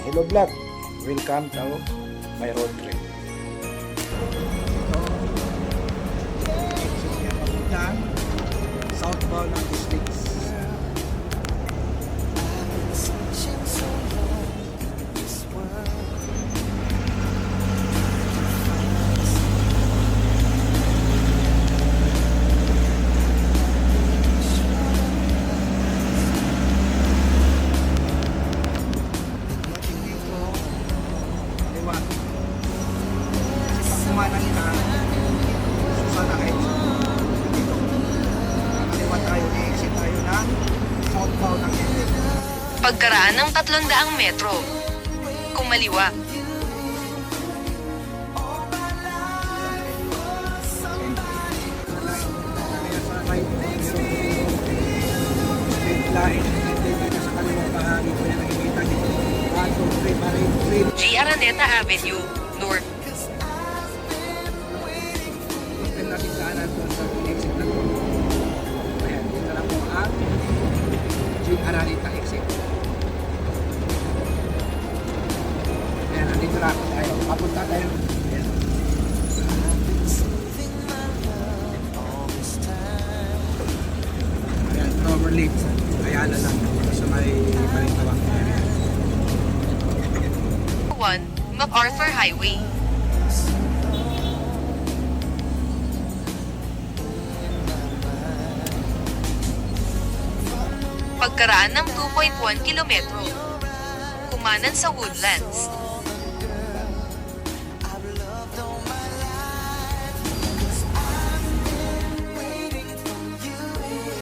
Hello vlog, welcome to my road trip. Exit niya papuntang southbound ng districts. Kaliwa. Kasi pag kumanang ka, Susan ang exit. Dito. Kaliwa tayo, exit tayo ng southbound ng exit. Pagkaraan ng 300 metro. Kumaliwa. Kaya sa right, straight line. Dito sa kaliwang bahagi ko na nakikita dito. 1, 2, 3, parang 3. G. Araneta Avenue, North. Open natin daanan doon sa exit na to. Ayan, dito lang po ang G. Araneta exit. Ayan, nandito na tayo. Papunta tayo. Ayan. Ayan, Cloverleaf. Ayala lang. Sa may Balintawak. Ayan. 1. MacArthur Highway. Pagkaraan ng 2.1 kilometro. Kumanan sa Woodlands.